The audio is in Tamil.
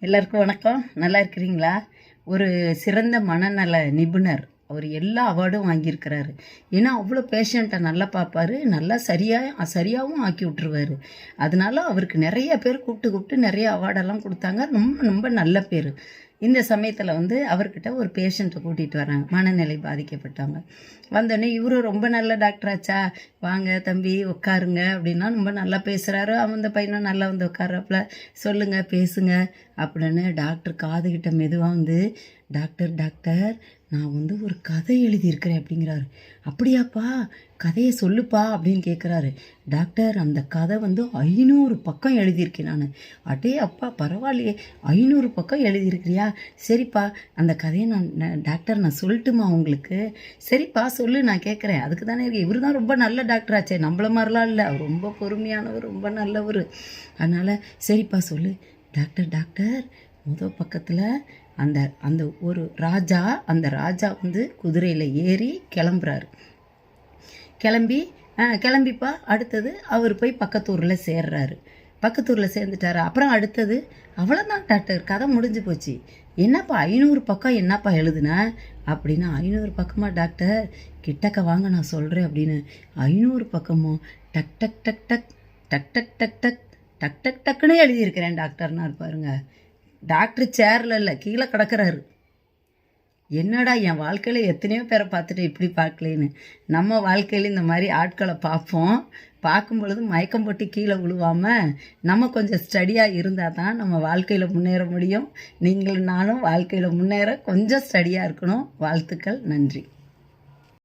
எல்லாருக்கும் வணக்கம். நல்லா இருக்கிறீங்களா? ஒரு சிறந்த மனநல நிபுணர். அவர் எல்லா அவார்டும் வாங்கியிருக்கிறாரு. ஏன்னா அவ்வளோ பேஷண்ட்டை நல்லா பார்ப்பாரு, நல்லா சரியாகவும் ஆக்கி விட்டுருவாரு. அதனால அவருக்கு நிறைய பேர் கூப்பிட்டு நிறைய அவார்டெல்லாம் கொடுத்தாங்க. ரொம்ப ரொம்ப நல்ல பேர். இந்த சமயத்தில் அவர்கிட்ட ஒரு பேஷண்ட்டை கூட்டிகிட்டு வராங்க, மனநிலை பாதிக்கப்பட்டவங்க. வந்தோடனே இவரும் ரொம்ப நல்ல டாக்டராச்சா, வாங்க தம்பி உட்காருங்க அப்படின்னா ரொம்ப நல்லா பேசுகிறாரு. அந்த பையனும் நல்லா உட்கார்றப்பல சொல்லுங்கள் பேசுங்க அப்படின்னு டாக்டர் காதுகிட்ட மெதுவாக டாக்டர் டாக்டர் நான் ஒரு கதை எழுதியிருக்கிறேன் அப்படிங்கிறாரு. அப்படியாப்பா, கதையை சொல்லுப்பா அப்படின்னு கேட்குறாரு. டாக்டர் அந்த கதை 500 பக்கம் எழுதியிருக்கேன் நான். அடே அப்பா பரவாயில்லையே, 500 பக்கம் எழுதியிருக்கிறியா? சரிப்பா அந்த கதையை டாக்டர் நான் சொல்லட்டுமா உங்களுக்கு? சரிப்பா சொல்லு, நான் கேட்குறேன். அதுக்கு தானே இருக்கு. இவர் தான் ரொம்ப நல்ல டாக்டராச்சே, நம்மள மாதிரிலாம் இல்லை, அவர் ரொம்ப பொறுமையானவர், ரொம்ப நல்லவர். அதனால் சரிப்பா சொல்லு. டாக்டர் டாக்டர் முதல் பக்கத்தில் அந்த அந்த ஒரு ராஜா, அந்த ராஜா குதிரையில் ஏறி கிளம்புறாரு. கிளம்பிப்பா அடுத்தது அவர் போய் பக்கத்தூரில் சேர்றாரு. பக்கத்தூரில் சேர்ந்துட்டாரு. அப்புறம் அடுத்தது அவ்வளோதான் டாக்டர், கதை முடிஞ்சு போச்சு. என்னப்பா 500 பக்கம் என்னப்பா எழுதுன அப்படின்னா, 500 பக்கமா டாக்டர், கிட்டக்க வாங்க நான் சொல்கிறேன் அப்படின்னு. 500 பக்கமும் டக் டக் டக் டக் டக் டக் டக் டக் டக் டக் டக்குன்னு எழுதியிருக்கிறேன் டாக்டர்னா இருப்பாருங்க. டாக்டர் சேரில் இல்லை, கீழே கிடக்கிறாரு. என்னடா என் வாழ்க்கையில் எத்தனையோ பேரை பார்த்துட்டு இப்படி பார்க்கலேன்னு. நம்ம வாழ்க்கையில் இந்த மாதிரி ஆட்களை பார்க்கும் பொழுது மயக்கம் போட்டு கீழே விழுவாமல் நம்ம கொஞ்சம் ஸ்டடியாக இருந்தால் தான் நம்ம வாழ்க்கையில் முன்னேற முடியும். நீங்களும் நானும் வாழ்க்கையில் முன்னேற கொஞ்சம் ஸ்டடியாக இருக்கணும். வாழ்த்துக்கள், நன்றி.